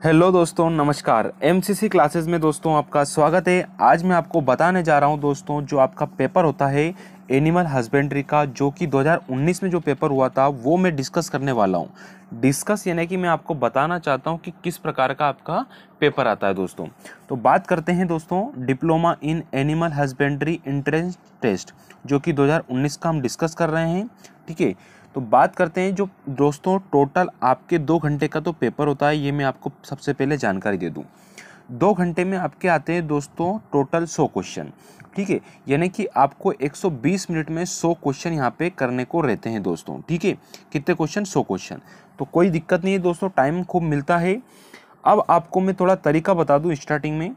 Hello दोस्तों, नमस्कार। MCC classes में दोस्तों आपका स्वागत है। आज मैं आपको बताने जा रहा हूं दोस्तों, जो आपका पेपर होता है एनिमल हस्बेंड्री का, जो कि 2019 में जो पेपर हुआ था वो मैं डिस्कस करने वाला हूं। डिस्कस यानी कि मैं आपको बताना चाहता हूं कि किस प्रकार का आपका पेपर आता है दोस्तों। तो बात करते हैं दोस्तों diploma in animal husbandry entrance test, जो कि 2019 का हम डिस्कस कर रहे हैं। ठीक है, तो बात करते हैं जो दोस्तों टोटल आपके 2 घंटे का तो पेपर होता है। ये मैं आपको सबसे पहले जानकारी दे दूं। 2 घंटे में आपके आते हैं दोस्तों टोटल 100 क्वेश्चन। ठीक है, यानी कि आपको 120 मिनट में 100 क्वेश्चन यहाँ पे करने को रहते हैं दोस्तों। ठीक है, कितने क्वेश्चन? 100 क्वेश्चन। तो कोई दिक्कत नहीं है दोस्तों, टाइम खूब मिलता है। अब आपको मैं थोड़ा तरीका बता दूं स्टार्टिंग में,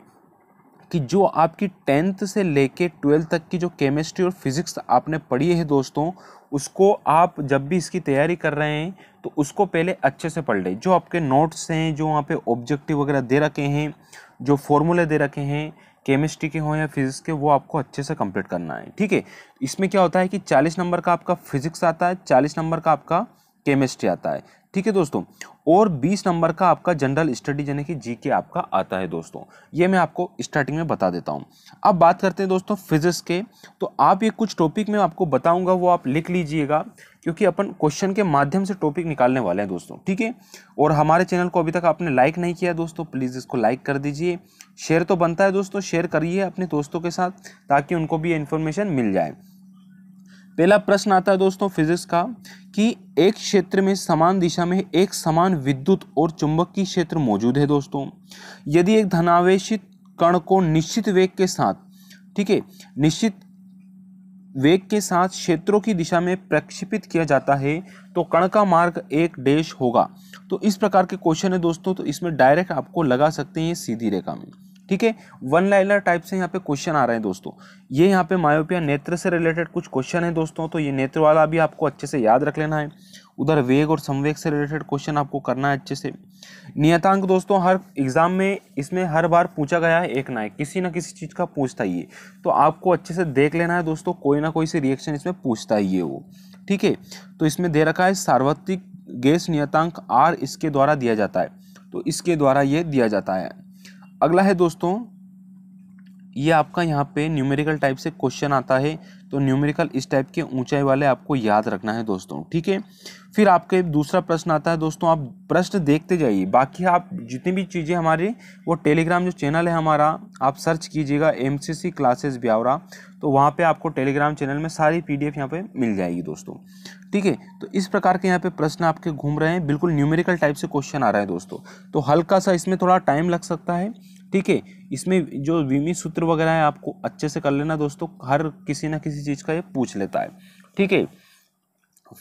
कि जो आपकी 10th से लेके 12th तक की जो केमिस्ट्री और फिजिक्स आपने पढ़ी है दोस्तों, उसको आप जब भी इसकी तैयारी कर रहे हैं तो उसको पहले अच्छे से पढ़ लें। जो आपके नोट्स हैं, जो वहाँ पे ऑब्जेक्टिव वगैरह दे रखे हैं, जो फॉर्मूले दे रखे हैं केमिस्ट्री के हों या फिजिक्स के, वो आपको अच्छे से कंप्लीट करना है। ठीक है, इसमें क्या होता है कि 40 नंबर का आपका फिजिक्स आता है, 40 नंबर का आपका केमिस्ट्री आता है। ठीक है दोस्तों, और 20 नंबर का आपका जनरल स्टडी यानी कि जीके आपका आता है दोस्तों। ये मैं आपको स्टार्टिंग में बता देता हूँ। अब बात करते हैं दोस्तों फिजिक्स के। तो आप ये कुछ टॉपिक मैं आपको बताऊंगा, वो आप लिख लीजिएगा, क्योंकि अपन क्वेश्चन के माध्यम से टॉपिक निकालने वाले हैं दोस्तों। ठीक है, और हमारे चैनल को अभी तक आपने लाइक नहीं किया दोस्तों, प्लीज़ इसको लाइक कर दीजिए। शेयर तो बनता है दोस्तों, शेयर करिए अपने दोस्तों के साथ, ताकि उनको भी ये इन्फॉर्मेशन मिल जाए। पहला प्रश्न आता है दोस्तों फिजिक्स का, कि एक क्षेत्र में समान दिशा में एक समान विद्युत और चुंबकीय क्षेत्र मौजूद है दोस्तों। यदि एक धनावेशित कण को निश्चित वेग के साथ, ठीक है, निश्चित वेग के साथ क्षेत्रों की दिशा में प्रक्षेपित किया जाता है तो कण का मार्ग एक डैश होगा। तो इस प्रकार के क्वेश्चन है दोस्तों, तो इसमें डायरेक्ट आपको लगा सकते हैं सीधी रेखा में। ठीक है, वन लाइनर टाइप से यहाँ पे क्वेश्चन आ रहे हैं दोस्तों। ये यहाँ पे मायोपिया नेत्र से रिलेटेड कुछ क्वेश्चन है दोस्तों, तो ये नेत्र वाला भी आपको अच्छे से याद रख लेना है। उधर वेग और संवेग से रिलेटेड क्वेश्चन आपको करना है अच्छे से। नियतांक दोस्तों हर एग्जाम में इसमें हर बार पूछा गया है, एक ना एक किसी ना किसी चीज का पूछता ही है, तो आपको अच्छे से देख लेना है दोस्तों। कोई ना कोई सी रिएक्शन इसमें पूछता ही है वो। ठीक है, तो इसमें दे रखा है सार्वत्रिक गैस नियतांक R इसके द्वारा दिया जाता है, तो इसके द्वारा ये दिया जाता है। अगला है दोस्तों, ये आपका यहाँ पे न्यूमेरिकल टाइप से क्वेश्चन आता है, तो न्यूमेरिकल इस टाइप के ऊंचाई वाले आपको याद रखना है दोस्तों। ठीक है, फिर आपके दूसरा प्रश्न आता है दोस्तों, आप प्रश्न देखते जाइए। बाकी आप जितनी भी चीज़ें हमारे वो टेलीग्राम जो चैनल है हमारा, आप सर्च कीजिएगा एमसीसी क्लासेस ब्यावरा, तो वहाँ पे आपको टेलीग्राम चैनल में सारी PDF यहाँ पे मिल जाएगी दोस्तों। ठीक है, तो इस प्रकार के यहाँ पे प्रश्न आपके घूम रहे हैं, बिल्कुल न्यूमेरिकल टाइप से क्वेश्चन आ रहा है दोस्तों। तो हल्का सा इसमें थोड़ा टाइम लग सकता है। ठीक है, इसमें जो विमी सूत्र वगैरह है आपको अच्छे से कर लेना दोस्तों, हर किसी ना किसी चीज़ का ये पूछ लेता है। ठीक है,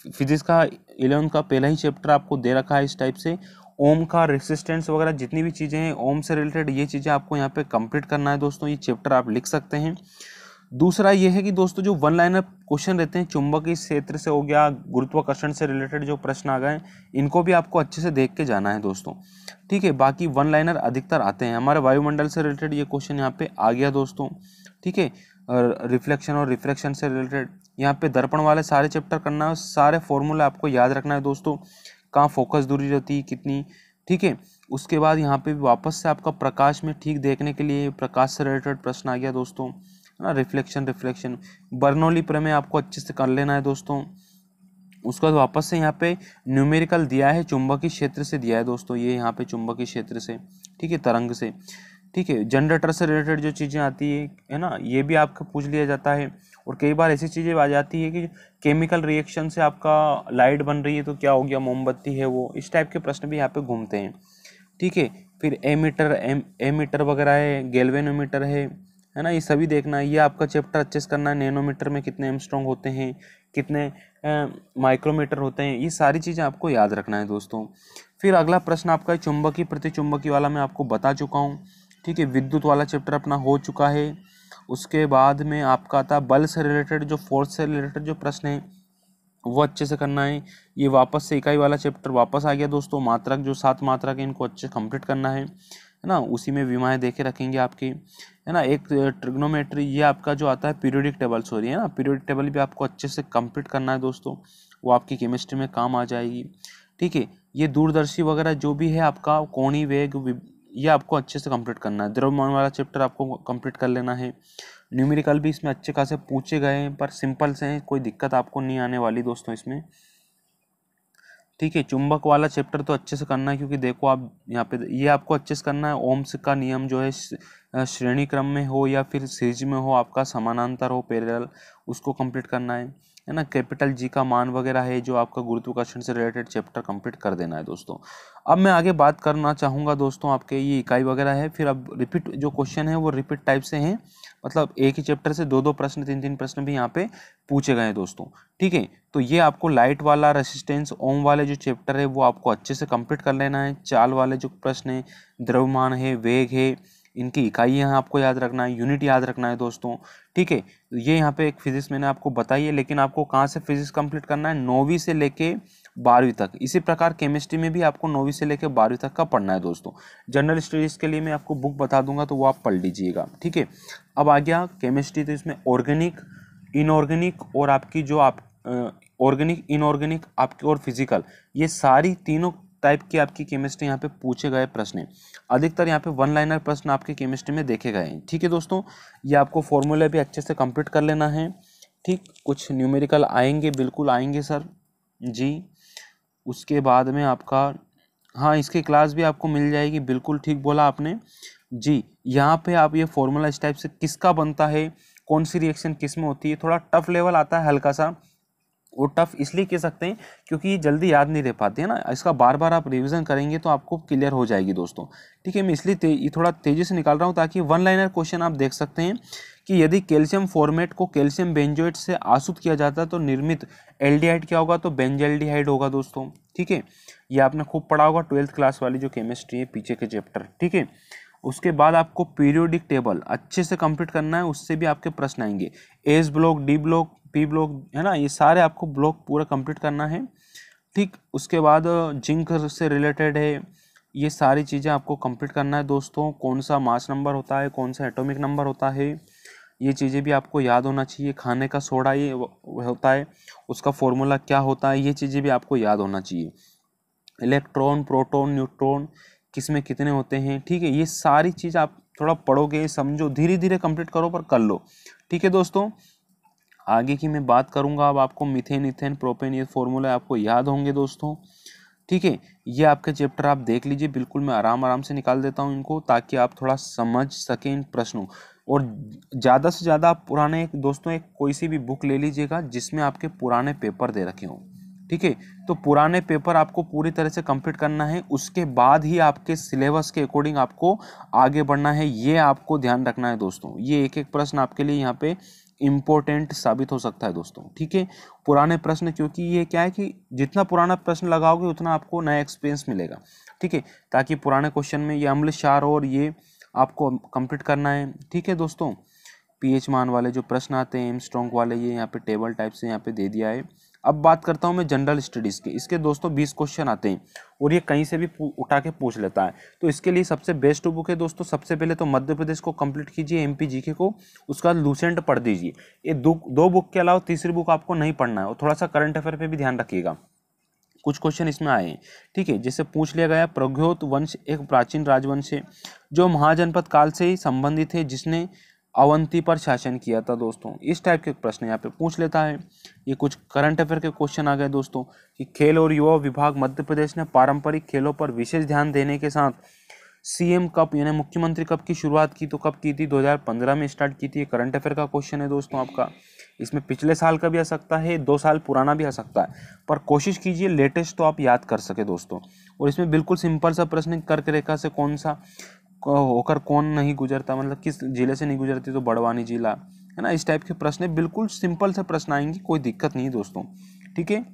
फिजिक्स का 11th का पहला ही चैप्टर आपको दे रखा है इस टाइप से। ओम का रेसिस्टेंस वगैरह जितनी भी चीज़ें हैं ओम से रिलेटेड, ये चीज़ें आपको यहाँ पे कंप्लीट करना है दोस्तों। ये चैप्टर आप लिख सकते हैं। दूसरा ये है कि दोस्तों जो वन लाइनर क्वेश्चन रहते हैं, चुंबकीय क्षेत्र से हो गया, गुरुत्वाकर्षण से रिलेटेड जो प्रश्न आ गए, इनको भी आपको अच्छे से देख के जाना है दोस्तों। ठीक है, बाकी वन लाइनर अधिकतर आते हैं। हमारे वायुमंडल से रिलेटेड ये क्वेश्चन यहाँ पे आ गया दोस्तों। ठीक है, रिफ्लेक्शन और रिफ्रैक्शन से रिलेटेड यहाँ पे दर्पण वाले सारे चैप्टर करना है, सारे फॉर्मूले आपको याद रखना है दोस्तों, कहाँ फोकस दूरी रहती है कितनी। ठीक है, उसके बाद यहाँ पे वापस से आपका प्रकाश में ठीक देखने के लिए प्रकाश से रिलेटेड प्रश्न आ गया दोस्तों, है ना। रिफ्लेक्शन बर्नौली प्रमेय आपको अच्छे से कर लेना है दोस्तों। उसके बाद वापस से यहाँ पे न्यूमेरिकल दिया है, चुंबकीय क्षेत्र से दिया है दोस्तों, ये यहाँ पे चुंबकीय क्षेत्र से, ठीक है, तरंग से। ठीक है, जनरेटर से रिलेटेड जो चीज़ें आती है ना, ये भी आपका पूछ लिया जाता है। और कई बार ऐसी चीज़ें आ जाती है कि केमिकल रिएक्शन से आपका लाइट बन रही है, तो क्या हो गया, मोमबत्ती है वो, इस टाइप के प्रश्न भी यहाँ पे घूमते हैं। ठीक है, फिर एमीटर वगैरह है, गैल्वेनोमीटर है ना, ये सभी देखना है। ये आपका चैप्टर अच्छे से करना है। नैनोमीटर में कितने एंगस्ट्रॉम होते हैं, कितने माइक्रोमीटर होते हैं, ये सारी चीज़ें आपको याद रखना है दोस्तों। फिर अगला प्रश्न आपका चुंबकीय प्रतिचुंबकीय वाला मैं आपको बता चुका हूँ। ठीक है, विद्युत वाला चैप्टर अपना हो चुका है। उसके बाद में आपका आता बल से रिलेटेड, जो फोर्स से रिलेटेड जो प्रश्न है वो अच्छे से करना है। ये वापस से इकाई वाला चैप्टर वापस आ गया दोस्तों। मात्रक जो 7 मात्रक है, इनको अच्छे कंप्लीट करना है ना। उसी में विमाएँ देके रखेंगे आपकी, है ना। एक ट्रिग्नोमेट्री, ये आपका जो आता है पीरियोडिक टेबल, सॉरी, है ना, पीरियोडिक टेबल भी आपको अच्छे से कंप्लीट करना है दोस्तों, वो आपकी केमिस्ट्री में काम आ जाएगी। ठीक है, ये दूरदर्शी वगैरह जो भी है आपका कोणीय वेग ये आपको अच्छे से कंप्लीट करना है। द्रव्यमान वाला चैप्टर आपको कंप्लीट कर लेना है। न्यूमेरिकल भी इसमें अच्छे खासे पूछे गए हैं, पर सिंपल से हैं, कोई दिक्कत आपको नहीं आने वाली दोस्तों इसमें। ठीक है, चुंबक वाला चैप्टर तो अच्छे से करना है, क्योंकि देखो आप यहाँ पे ये आपको अच्छे से करना है। ओम्स का नियम जो है श्रेणी क्रम में हो या फिर सीरीज में हो, आपका समानांतर हो, पैरेलल, उसको कंप्लीट करना है ना। कैपिटल जी का मान वगैरह है जो आपका गुरुत्वाकर्षण से रिलेटेड चैप्टर कंप्लीट कर देना है दोस्तों। अब मैं आगे बात करना चाहूँगा दोस्तों, आपके ये इकाई वगैरह है, फिर अब रिपीट जो क्वेश्चन है वो रिपीट टाइप से हैं, मतलब एक ही चैप्टर से 2-2 प्रश्न 3-3 प्रश्न भी यहाँ पे पूछे गए हैं दोस्तों। ठीक है, तो ये आपको लाइट वाला, रेसिस्टेंस, ओम वाले जो चैप्टर है वो आपको अच्छे से कंप्लीट कर लेना है। चाल वाले जो प्रश्न है, द्रव्यमान है, वेग है, इनकी इकाइयाँ आपको याद रखना है, यूनिट याद रखना है दोस्तों। ठीक है, ये यहाँ पे एक फिजिक्स मैंने आपको बताई है, लेकिन आपको कहाँ से फिजिक्स कंप्लीट करना है, 9वीं से लेके 12वीं तक। इसी प्रकार केमिस्ट्री में भी आपको 9वीं से लेके 12वीं तक का पढ़ना है दोस्तों। जनरल स्टडीज के लिए मैं आपको बुक बता दूंगा, तो वो आप पढ़ लीजिएगा। ठीक है, अब आ गया केमिस्ट्री, तो इसमें ऑर्गेनिक, इनऑर्गेनिक और आपकी जो आप ऑर्गेनिक, इनऑर्गेनिक आपकी और फिजिकल, ये सारी तीनों टाइप की आपकी केमिस्ट्री यहाँ पे पूछे गए प्रश्न हैं। अधिकतर यहाँ पे वन लाइनर प्रश्न आपके केमिस्ट्री में देखे गए हैं। ठीक है दोस्तों, ये आपको फॉर्मूले भी अच्छे से कंप्लीट कर लेना है। ठीक, कुछ न्यूमेरिकल आएंगे, बिल्कुल आएंगे सर जी। उसके बाद में आपका, हाँ, इसकी क्लास भी आपको मिल जाएगी, बिल्कुल ठीक बोला आपने जी। यहाँ पे आप ये फॉर्मूला इस टाइप से किसका बनता है, कौन सी रिएक्शन किस में होती है, थोड़ा टफ लेवल आता है हल्का सा। वो टफ इसलिए कह सकते हैं क्योंकि ये जल्दी याद नहीं रह पाते हैं ना, इसका बार बार आप रिवीजन करेंगे तो आपको क्लियर हो जाएगी दोस्तों। ठीक है, मैं इसलिए ये थोड़ा तेजी से निकाल रहा हूँ ताकि वन लाइनर क्वेश्चन आप देख सकते हैं कि यदि कैल्शियम फॉर्मेट को कैल्शियम बेंजोएट से आसुत किया जाता है तो निर्मित एल्डिहाइड क्या होगा, तो बेंजल्डिहाइड होगा दोस्तों। ठीक है, ये आपने खूब पढ़ा होगा 12th क्लास वाली जो केमिस्ट्री है पीछे के चैप्टर। ठीक है, उसके बाद आपको पीरियोडिक टेबल अच्छे से कंप्लीट करना है, उससे भी आपके प्रश्न आएंगे। S block, D block, P block, है ना, ये सारे आपको ब्लॉक पूरा कंप्लीट करना है। ठीक, उसके बाद जिंक से रिलेटेड है, ये सारी चीज़ें आपको कंप्लीट करना है दोस्तों। कौन सा मास नंबर होता है, कौन सा एटॉमिक नंबर होता है, ये चीज़ें भी आपको याद होना चाहिए। खाने का सोडा ये होता है, उसका फॉर्मूला क्या होता है, ये चीज़ें भी आपको याद होना चाहिए। इलेक्ट्रॉन, प्रोटॉन, न्यूट्रॉन किसमें कितने होते हैं। ठीक है, ये सारी चीज़ आप थोड़ा पढ़ोगे, समझो, धीरे धीरे कंप्लीट करो पर कर लो। ठीक है दोस्तों, आगे की मैं बात करूंगा। अब आपको मीथेन, इथेन, प्रोपेन, ये फॉर्मूला आपको याद होंगे दोस्तों। ठीक है, ये आपके चैप्टर आप देख लीजिए, बिल्कुल मैं आराम से निकाल देता हूँ इनको, ताकि आप थोड़ा समझ सकें इन प्रश्नों। और ज़्यादा से ज़्यादा आप पुराने दोस्तों एक कोई सी भी बुक ले लीजिएगा जिसमें आपके पुराने पेपर दे रखे हों। ठीक है, तो पुराने पेपर आपको पूरी तरह से कंप्लीट करना है, उसके बाद ही आपके सिलेबस के अकॉर्डिंग आपको आगे बढ़ना है, ये आपको ध्यान रखना है दोस्तों। ये एक एक प्रश्न आपके लिए यहाँ पे इम्पोर्टेंट साबित हो सकता है दोस्तों। ठीक है, पुराने प्रश्न, क्योंकि ये क्या है कि जितना पुराना प्रश्न लगाओगे उतना आपको नया एक्सपीरियंस मिलेगा। ठीक है, ताकि पुराने क्वेश्चन में ये अम्ल क्षार और ये आपको कंप्लीट करना है। ठीक है दोस्तों, पीएच मान वाले जो प्रश्न आते हैं, एमस्ट्रॉन्ग वाले, ये यहाँ पे टेबल टाइप से यहाँ पे दे दिया है। अब बात करता हूँ मैं जनरल स्टडीज़ की। इसके दोस्तों 20 क्वेश्चन आते हैं और ये कहीं से भी उठा के पूछ लेता है, तो इसके लिए सबसे बेस्ट बुक है दोस्तों। सबसे पहले तो मध्य प्रदेश को कंप्लीट कीजिए, एमपी जीके को, उसका लूसेंट पढ़ दीजिए। ये दो बुक के अलावा तीसरी बुक आपको नहीं पढ़ना है, और थोड़ा सा करंट अफेयर पे भी ध्यान रखिएगा। कुछ क्वेश्चन इसमें आए हैं। ठीक है, जैसे पूछ लिया गया, प्रग्योत वंश एक प्राचीन राजवंश है जो महाजनपद काल से ही संबंधित है, जिसने अवंती पर शासन किया था दोस्तों। इस टाइप के प्रश्न यहाँ पे पूछ लेता है। ये कुछ करंट अफेयर के क्वेश्चन आ गए दोस्तों कि खेल और युवा विभाग मध्य प्रदेश ने पारंपरिक खेलों पर विशेष ध्यान देने के साथ सीएम कप यानी मुख्यमंत्री कप की शुरुआत की, तो कब की थी, 2015 में स्टार्ट की थी। ये करंट अफेयर का क्वेश्चन है दोस्तों आपका। इसमें पिछले साल का भी आ सकता है, 2 साल पुराना भी आ सकता है, पर कोशिश कीजिए लेटेस्ट तो आप याद कर सके दोस्तों। और इसमें बिल्कुल सिंपल सा प्रश्न, कर्क रेखा से कौन सा होकर कौन नहीं गुजरता, मतलब किस जिले से नहीं गुजरती, तो बड़वानी जिला, है ना। इस टाइप के प्रश्न बिल्कुल सिंपल से प्रश्न आएंगे, कोई दिक्कत नहीं दोस्तों। ठीक है,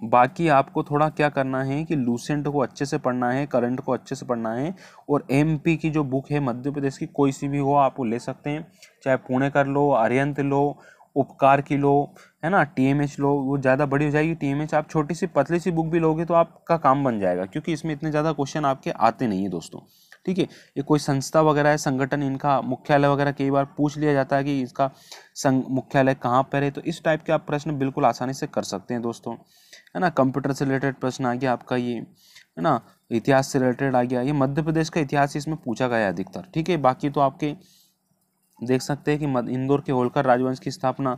बाकी आपको थोड़ा क्या करना है कि लूसेंट को अच्छे से पढ़ना है, करंट को अच्छे से पढ़ना है, और एमपी की जो बुक है मध्य प्रदेश की, कोई सी भी हो आप वो ले सकते हैं, चाहे पुणे कर लो, अरिहंत लो, उपकार की लो, है ना, टीएमएच लो। वो ज़्यादा बड़ी हो जाएगी टीएमएच, आप छोटी सी पतली सी बुक भी लोगे तो आपका काम बन जाएगा, क्योंकि इसमें इतने ज़्यादा क्वेश्चन आपके आते नहीं है दोस्तों। ठीक है, ये कोई संस्था वगैरह है, संगठन, इनका मुख्यालय वगैरह कई बार पूछ लिया जाता है कि इसका मुख्यालय कहाँ पर है, तो इस टाइप के आप प्रश्न बिल्कुल आसानी से कर सकते हैं दोस्तों, है ना। कंप्यूटर से रिलेटेड प्रश्न आ गया आपका ये, है ना। इतिहास से रिलेटेड आ गया, ये मध्य प्रदेश का इतिहास इसमें पूछा गया है अधिकतर, ठीक है। बाकी तो आपके देख सकते हैं कि इंदौर के होलकर राजवंश की स्थापना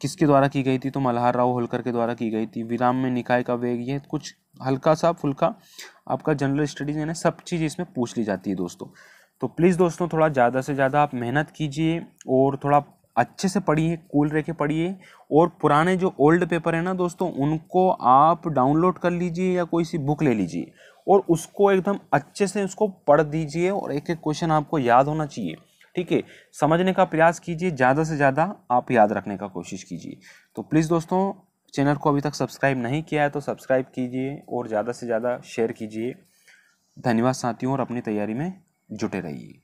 किसके द्वारा की गई थी, तो मल्हार राव होलकर के द्वारा की गई थी। विराम में निकाय का वेग, ये कुछ हल्का सा फुल्का आपका जनरल स्टडीज यानी सब चीज़ इसमें पूछ ली जाती है दोस्तों। तो प्लीज़ दोस्तों थोड़ा ज़्यादा से ज़्यादा आप मेहनत कीजिए और थोड़ा अच्छे से पढ़िए, कूल रह के पढ़िए। और पुराने जो ओल्ड पेपर है ना दोस्तों, उनको आप डाउनलोड कर लीजिए या कोई सी बुक ले लीजिए और उसको एकदम अच्छे से उसको पढ़ दीजिए और एक एक क्वेश्चन आपको याद होना चाहिए, ठीक है। समझने का प्रयास कीजिए, ज़्यादा से ज़्यादा आप याद रखने का कोशिश कीजिए। तो प्लीज़ दोस्तों चैनल को अभी तक सब्सक्राइब नहीं किया है तो सब्सक्राइब कीजिए और ज़्यादा से ज़्यादा शेयर कीजिए। धन्यवाद साथियों, और अपनी तैयारी में जुटे रहिए।